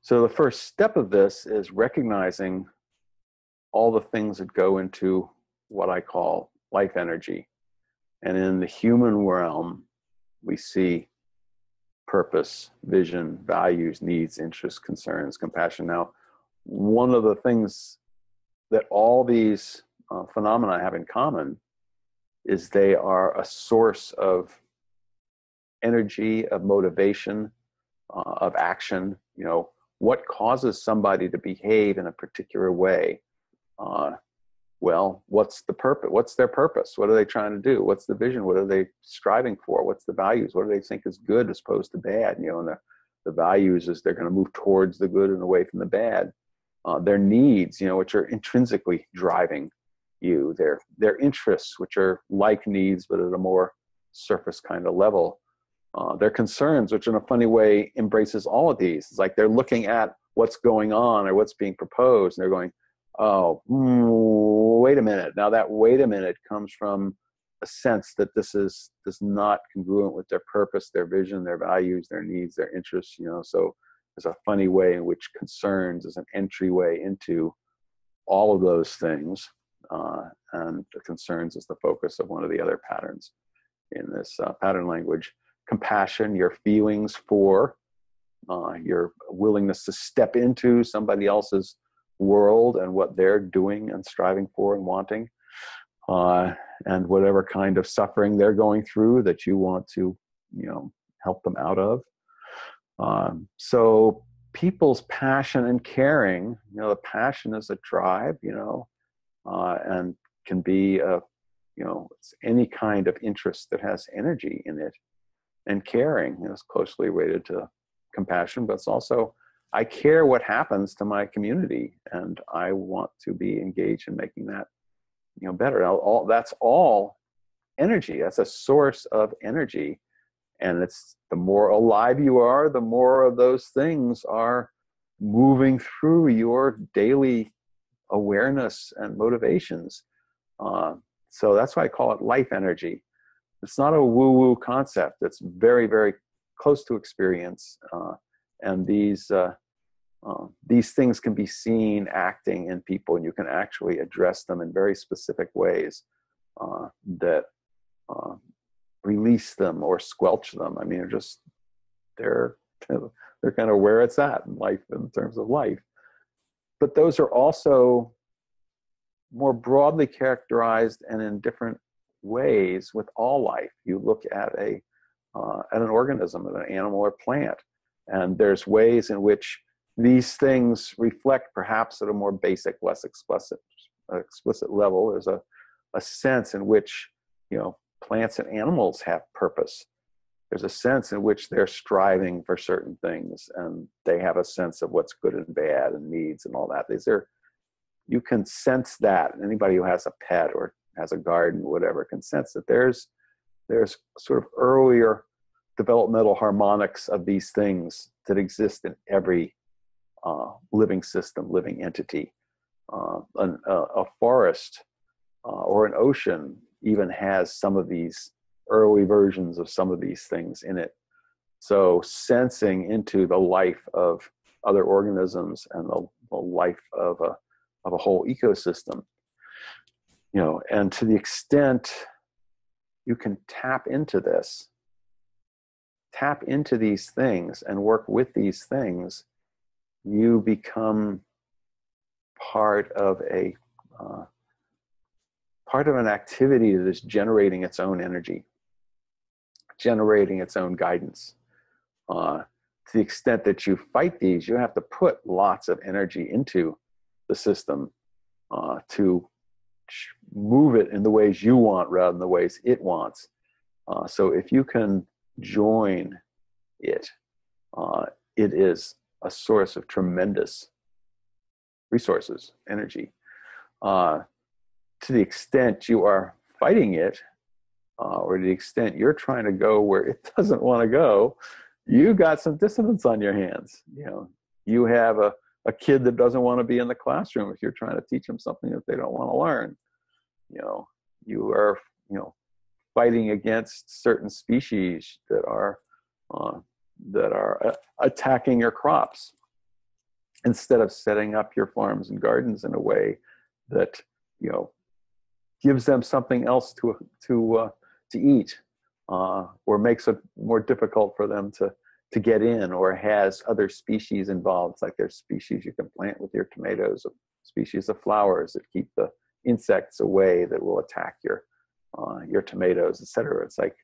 So the first step of this is recognizing all the things that go into what I call life energy. And in the human realm, we see purpose, vision, values, needs, interests, concerns, compassion. Now, one of the things that all these phenomena have in common is they are a source of energy, of motivation, of action. You know, what causes somebody to behave in a particular way? Well, what's the purpose? What's their purpose? What are they trying to do? What's the vision? What are they striving for? What's the values? What do they think is good as opposed to bad? You know, and the values is they're going to move towards the good and away from the bad. Their needs, you know, which are intrinsically driving you. Their interests, which are like needs, but at a more surface kind of level. Their concerns, which in a funny way embraces all of these. It's like they're looking at what's going on or what's being proposed, and they're going, oh, wait a minute. Now that wait a minute comes from a sense that this is not congruent with their purpose, their vision, their values, their needs, their interests, you know. So there's a funny way in which concerns is an entryway into all of those things. And the concerns is the focus of one of the other patterns in this pattern language. Compassion, your feelings for, your willingness to step into somebody else's world and what they're doing and striving for and wanting, and whatever kind of suffering they're going through that you want to, you know, help them out of. So people's passion and caring, you know, the passion is a drive, you know, and can be you know, it's any kind of interest that has energy in it. And caring, you know, is closely related to compassion, but it's also, I care what happens to my community, and I want to be engaged in making that, you know, better. Now, that's all energy. That's a source of energy, and it's the more alive you are, the more of those things are moving through your daily awareness and motivations. So that's why I call it life energy. It's not a woo-woo concept. It's very, very close to experience, and these things can be seen acting in people, and you can actually address them in very specific ways that release them or squelch them. I mean, they're kind of where it's at in life in terms of life. But those are also more broadly characterized and in different ways with all life. You look at an organism, an animal or plant, and there's ways in which these things reflect, perhaps at a more basic, less explicit level. There's a sense in which, you know, plants and animals have purpose. There's a sense in which they're striving for certain things, and they have a sense of what's good and bad and needs and all that. You can sense that. Anybody who has a pet or has a garden, whatever, can sense that there's sort of earlier developmental harmonics of these things that exist in every living system, living entity. A forest or an ocean even has some of these early versions of some of these things in it. So sensing into the life of other organisms and the life of a whole ecosystem, you know, and to the extent you can tap into these things and work with these things, you become part of an activity that is generating its own energy, generating its own guidance. To the extent that you fight these, you have to put lots of energy into the system to move it in the ways you want rather than the ways it wants. So if you can join it, it is a source of tremendous resources, energy. To the extent you are fighting it, or to the extent you're trying to go where it doesn't want to go, you got some dissonance on your hands. You know, you have a kid that doesn't want to be in the classroom if you're trying to teach them something that they don't want to learn. You know, you are, you know, fighting against certain species that are attacking your crops. instead of setting up your farms and gardens in a way that, you know, gives them something else to eat, or makes it more difficult for them to get in, or has other species involved. It's like there's species you can plant with your tomatoes, species of flowers that keep the insects away that will attack your tomatoes, etc. It's like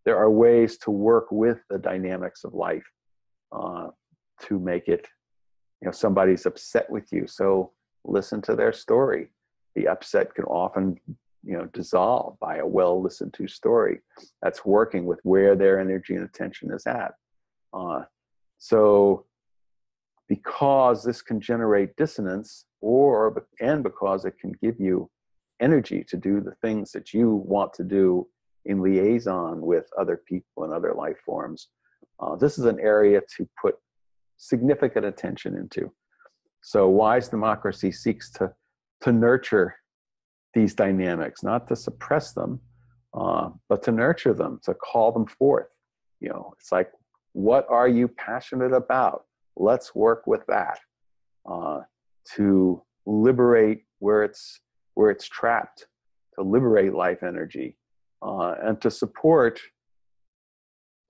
there are ways to work with the dynamics of life to make it, you know, somebody's upset with you, so listen to their story. The upset can often, you know, dissolve by a well listened to story. That's working with where their energy and attention is at. So because this can generate dissonance, and because it can give you energy to do the things that you want to do in liaison with other people and other life forms, this is an area to put significant attention into. So wise democracy seeks to nurture these dynamics, not to suppress them, but to nurture them, to call them forth. You know, it's like, what are you passionate about? Let's work with that to liberate where it's trapped, to liberate life energy, and to support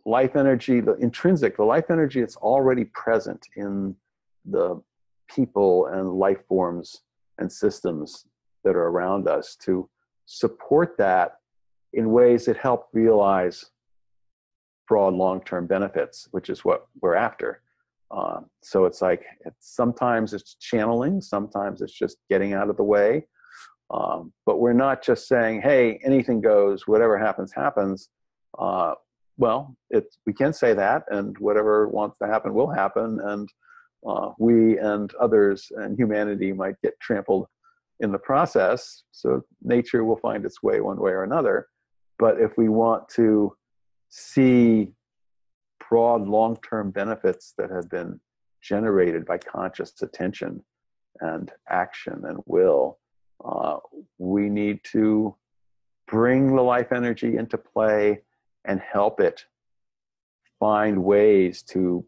life energy, the life energy that's already present in the people and life forms and systems that are around us, to support that in ways that help realize broad long-term benefits, which is what we're after. So it's like, sometimes it's channeling, sometimes it's just getting out of the way. But we're not just saying, hey, anything goes, whatever happens, happens. Well, we can say that, and whatever wants to happen will happen, and we and others and humanity might get trampled in the process. So nature will find its way one way or another. But if we want to see broad long-term benefits that have been generated by conscious attention and action and will, we need to bring the life energy into play and help it find ways to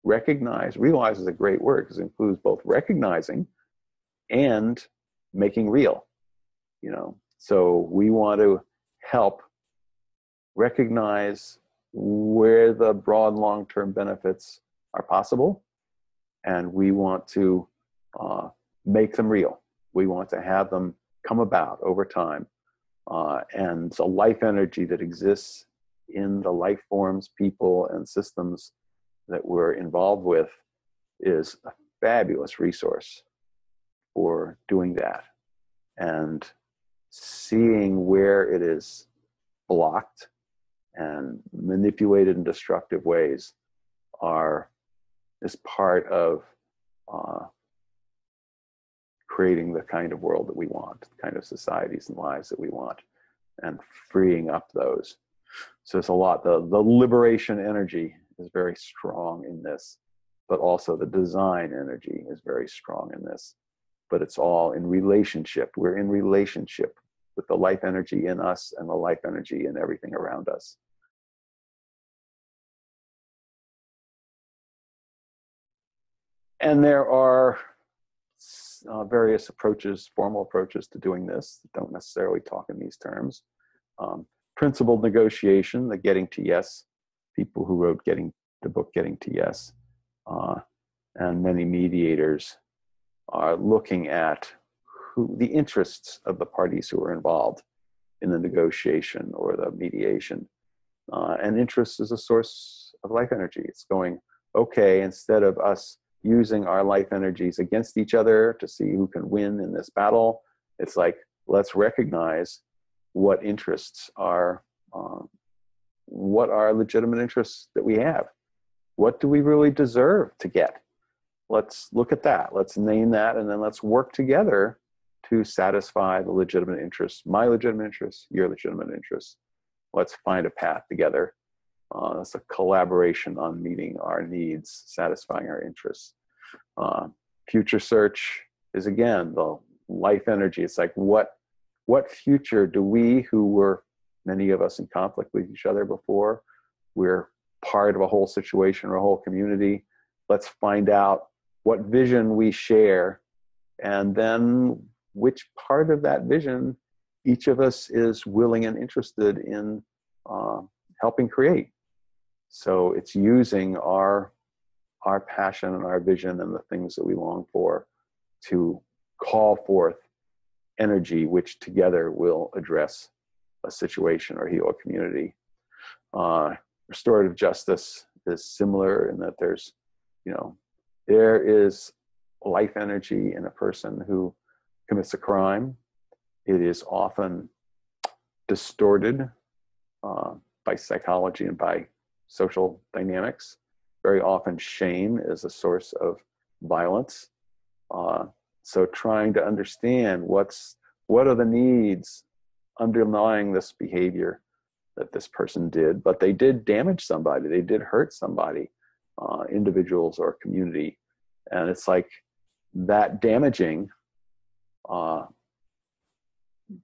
realize is a great word, because it includes both recognizing and making real, you know. So we want to help recognize where the broad long-term benefits are possible, and we want to make them real. We want to have them come about over time. And the life energy that exists in the life forms, people, and systems that we're involved with is a fabulous resource for doing that. And seeing where it is blocked and manipulated in destructive ways is part of creating the kind of world that we want, the kind of societies and lives that we want, and freeing up those. So it's a lot. The liberation energy is very strong in this, but also the design energy is very strong in this. But it's all in relationship. We're in relationship with the life energy in us and the life energy in everything around us. And there are various approaches, formal approaches to doing this, that don't necessarily talk in these terms. Principled negotiation, the Getting to Yes, people who wrote the book Getting to Yes, and many mediators are looking at the interests of the parties who are involved in the negotiation or the mediation. And interest is a source of life energy. It's going, okay, instead of us using our life energies against each other to see who can win in this battle, it's like, let's recognize what interests are, what are legitimate interests that we have. What do we really deserve to get? Let's look at that. Let's name that, and then let's work together to satisfy the legitimate interests, my legitimate interests, your legitimate interests. Let's find a path together. It's a collaboration on meeting our needs, satisfying our interests. Future search is, again, the life energy. It's like, what future do we, who were many of us in conflict with each other before, we're part of a whole situation or a whole community. Let's find out what vision we share, and then which part of that vision each of us is willing and interested in helping create. So it's using our passion and our vision and the things that we long for to call forth energy, which together will address a situation or heal a community. Restorative justice is similar in that there's, there is life energy in a person who commits a crime. It is often distorted by psychology and by social dynamics. Very often shame is a source of violence. So trying to understand what are the needs underlying this behavior that this person did, but they did damage somebody, they did hurt somebody, individuals or community. And it's like that damaging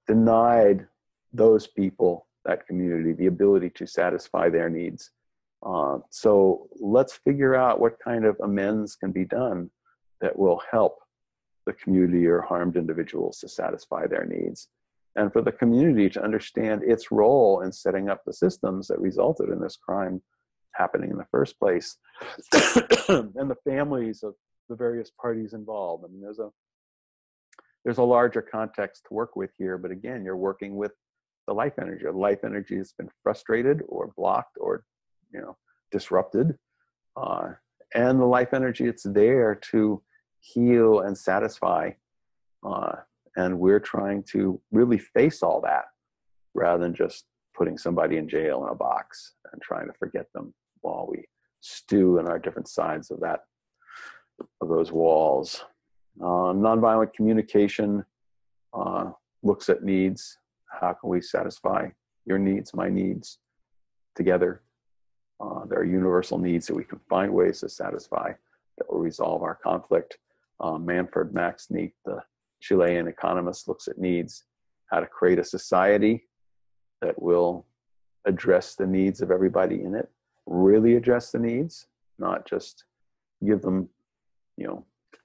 denied those people, that community, the ability to satisfy their needs. So let's figure out what kind of amends can be done that will help the community or harmed individuals to satisfy their needs. And for the community to understand its role in setting up the systems that resulted in this crime happening in the first place, and the families of the various parties involved. I mean, there's a larger context to work with here, but again, you're working with the life energy. Life energy has been frustrated or blocked or, disrupted. And the life energy, it's there to heal and satisfy. And we're trying to really face all that rather than just putting somebody in jail in a box and trying to forget them while we stew in our different sides of those walls. Nonviolent communication looks at needs. How can we satisfy your needs, my needs together? There are universal needs that we can find ways to satisfy that will resolve our conflict. Manfred Max Neef, the Chilean economist, looks at needs, how to create a society that will address the needs of everybody in it, really address the needs, not just give them,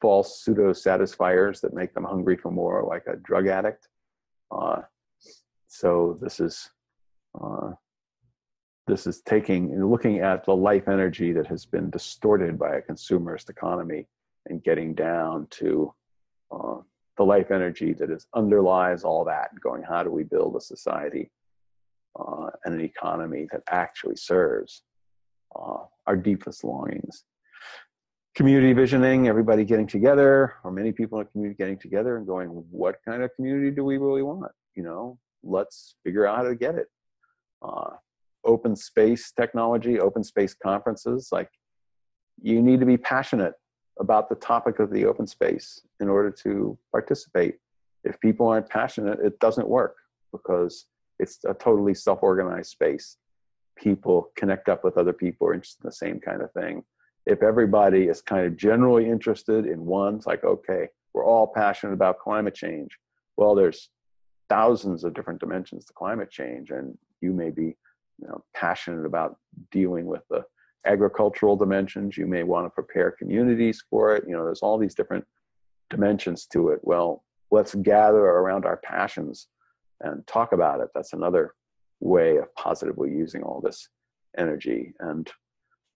false pseudo satisfiers that make them hungry for more, like a drug addict. So this is taking and looking at the life energy that has been distorted by a consumerist economy and getting down to the life energy that underlies all that, and going, how do we build a society and an economy that actually serves our deepest longings? Community visioning, everybody getting together, or many people in a community getting together and going, what kind of community do we really want? Let's figure out how to get it. Open space technology, open space conferences, like, you need to be passionate about the topic of the open space in order to participate. If people aren't passionate, it doesn't work, because it's a totally self-organized space. People connect up with other people who are interested in the same kind of thing. If everybody is kind of generally interested in one, it's like, okay, we're all passionate about climate change. Well, there's thousands of different dimensions to climate change, and you may be passionate about dealing with the agricultural dimensions. You may want to prepare communities for it. There's all these different dimensions to it. Well, let's gather around our passions and talk about it. That's another way of positively using all this energy. And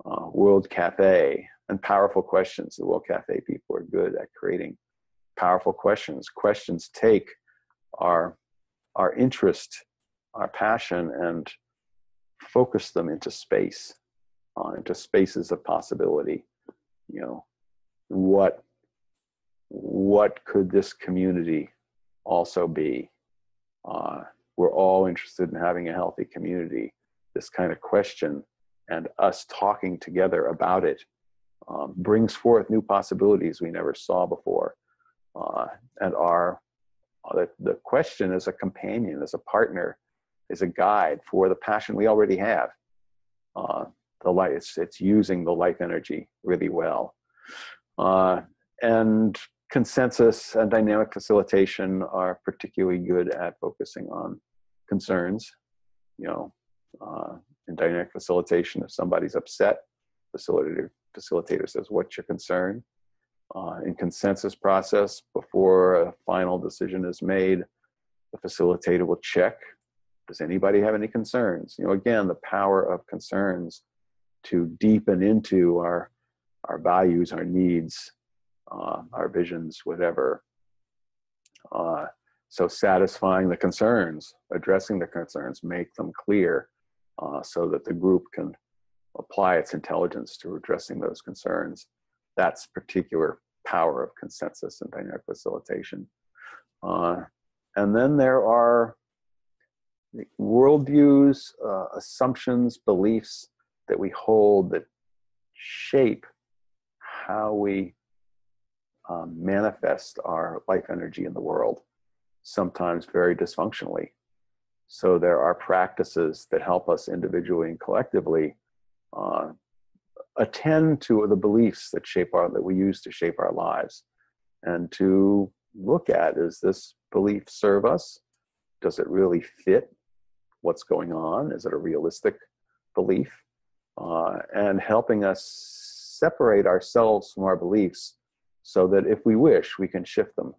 World Cafe and powerful questions. The World Cafe people are good at creating powerful questions. Questions take our interest, our passion, and focus them into space, into spaces of possibility. What could this community also be? We're all interested in having a healthy community. This kind of question and us talking together about it brings forth new possibilities we never saw before. And the question is a companion, as a partner, is a guide for the passion we already have. It's using the life energy really well. And consensus and dynamic facilitation are particularly good at focusing on concerns. In dynamic facilitation, if somebody's upset, facilitator says, what's your concern? in consensus process before a final decision is made. The facilitator will check, does anybody have any concerns? You know, again, the power of concerns to deepen into our values, our needs, our visions, whatever. So satisfying the concerns, addressing the concerns, make them clear so that the group can apply its intelligence to addressing those concerns. That's particular power of consensus and dynamic facilitation. And then there are worldviews, assumptions, beliefs that we hold that shape how we manifest our life energy in the world, sometimes very dysfunctionally. So there are practices that help us individually and collectively attend to the beliefs that we use to shape our lives, and to look at, does this belief serve us? Does it really fit what's going on? Is it a realistic belief? And helping us separate ourselves from our beliefs so that if we wish, we can shift them.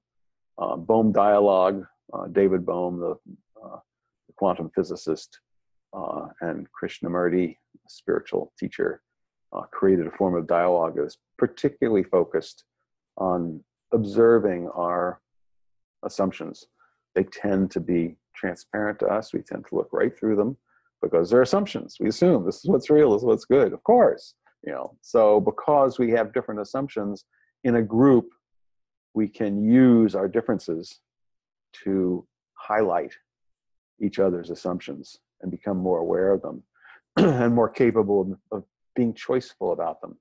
Bohm dialogue, David Bohm, the quantum physicist, and Krishnamurti, a spiritual teacher, created a form of dialogue that is particularly focused on observing our assumptions. They tend to be transparent to us. We tend to look right through them because they're assumptions. We assume this is what's real, this is what's good. Of course, you know. So because we have different assumptions in a group, we can use our differences to highlight each other's assumptions and become more aware of them and more capable of being choiceful about them.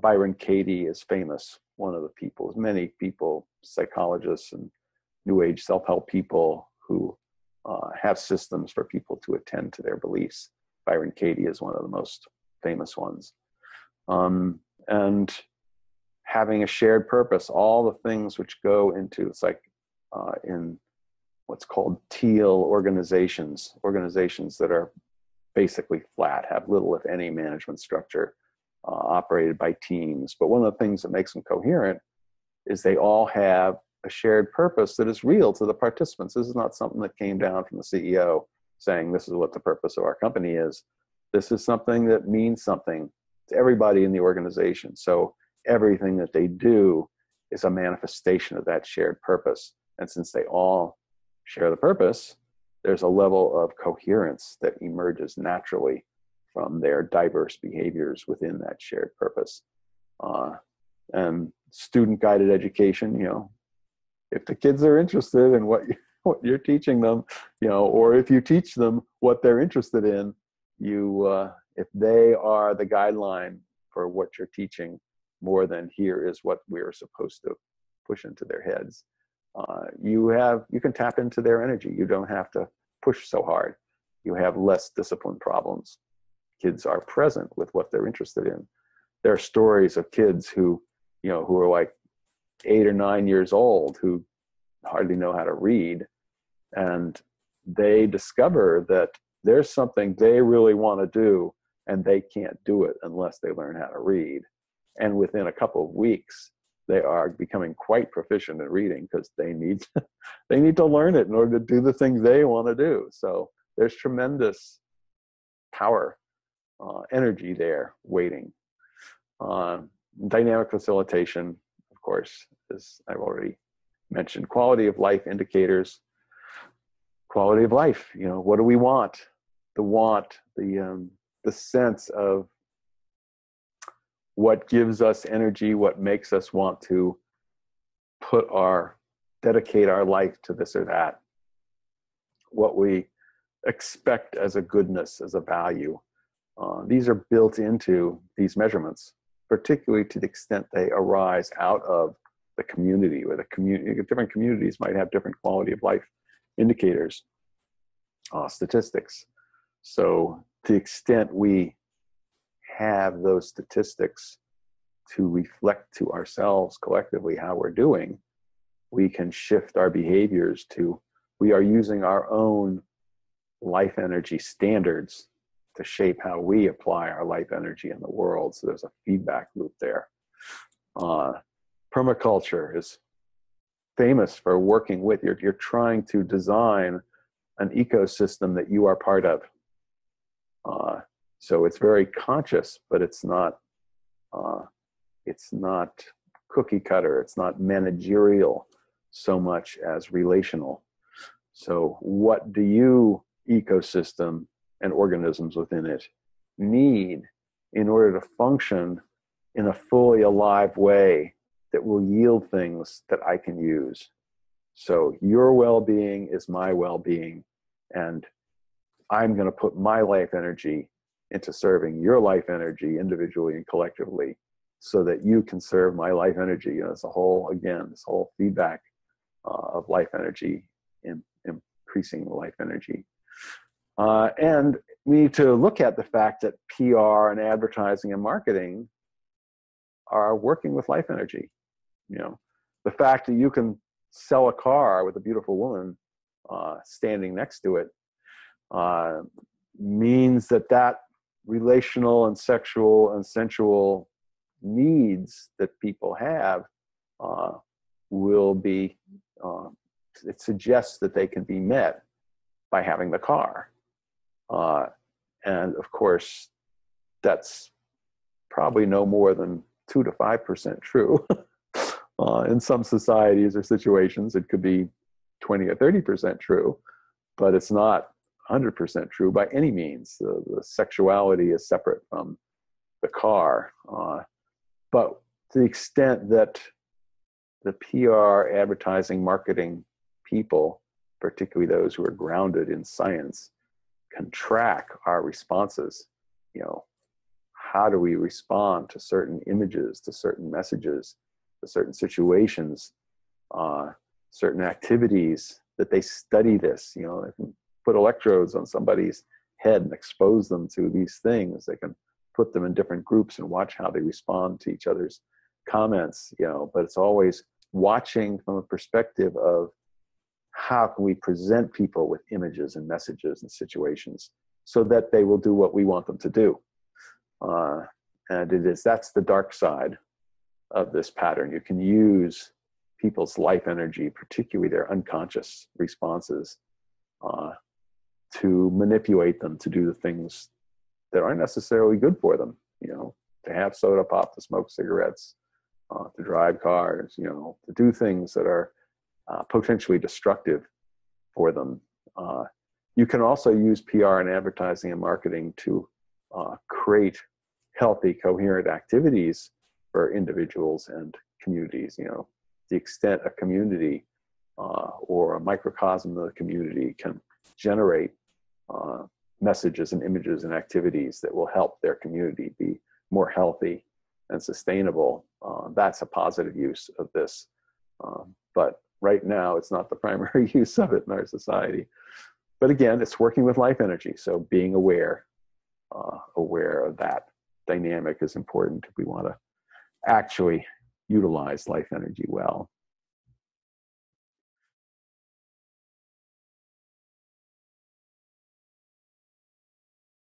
Byron Katie is famous, one of the people, many people, psychologists and New Age self-help people who have systems for people to attend to their beliefs. Byron Katie is one of the most famous ones. And having a shared purpose, all the things which go into, it's like in what's called teal organizations that are basically flat, have little, if any, management structure, operated by teams. But one of the things that makes them coherent is they all have a shared purpose that is real to the participants. This is not something that came down from the CEO saying this is what the purpose of our company is. This is something that means something to everybody in the organization. So everything that they do is a manifestation of that shared purpose. And since they all share the purpose, there's a level of coherence that emerges naturally from their diverse behaviors within that shared purpose. And student-guided education, you know, if the kids are interested in what you're teaching them, you know, or if you teach them what they're interested in, if they are the guideline for what you're teaching, more than here is what we're supposed to push into their heads, you can tap into their energy. You don't have to push so hard. You have less discipline problems. Kids are present with what they're interested in. There are stories of kids who are like 8 or 9 years old who hardly know how to read, and they discover that there's something they really want to do and they can't do it unless they learn how to read. And within a couple of weeks, they are becoming quite proficient in reading because they need to learn it in order to do the things they want to do. So there's tremendous power, energy there waiting. Dynamic facilitation, of course, as I've already mentioned. Quality of life indicators. Quality of life, you know, what do we want? The sense of what gives us energy, what makes us want to dedicate our life to this or that, what we expect as a goodness, as a value. These are built into these measurements, particularly to the extent they arise out of the community, where different communities might have different quality of life indicators, statistics. So to the extent we have those statistics to reflect to ourselves collectively how we're doing, we can shift our behaviors we are using our own life energy standards to shape how we apply our life energy in the world. So there's a feedback loop there. Permaculture is famous for working with, you're trying to design an ecosystem that you are part of. So it's very conscious, but it's not cookie cutter. It's not managerial so much as relational. So what do you, ecosystem and organisms within it, need in order to function in a fully alive way that will yield things that I can use? So your well-being is my well-being, and I'm going to put my life energy into serving your life energy individually and collectively so that you can serve my life energy. You know, it's a whole, again, this whole feedback of life energy, increasing life energy. And we need to look at the fact that PR and advertising and marketing are working with life energy. You know, the fact that you can sell a car with a beautiful woman standing next to it means that relational and sexual and sensual needs that people have will be, it suggests that they can be met by having the car. And of course, that's probably no more than 2 to 5% true. In some societies or situations, it could be 20 or 30% true, but it's not 100% true by any means. The sexuality is separate from the car. But to the extent that the PR, advertising, marketing people, particularly those who are grounded in science, can track our responses, you know, how do we respond to certain images, to certain messages, to certain situations, certain activities, that they study this, you know, they can put electrodes on somebody's head and expose them to these things. They can put them in different groups and watch how they respond to each other's comments, you know, but it's always watching from a perspective of how can we present people with images and messages and situations so that they will do what we want them to do. And that's the dark side of this pattern. You can use people's life energy, particularly their unconscious responses, to manipulate them to do the things that aren't necessarily good for them, you know, to have soda pop, to smoke cigarettes, to drive cars, you know, to do things that are potentially destructive for them. You can also use PR and advertising and marketing to create healthy, coherent activities for individuals and communities. You know, the extent a community or a microcosm of the community can generate messages and images and activities that will help their community be more healthy and sustainable, that's a positive use of this. But right now, it's not the primary use of it in our society. But again, it's working with life energy. So being aware of that dynamic is important if we want to actually utilize life energy well.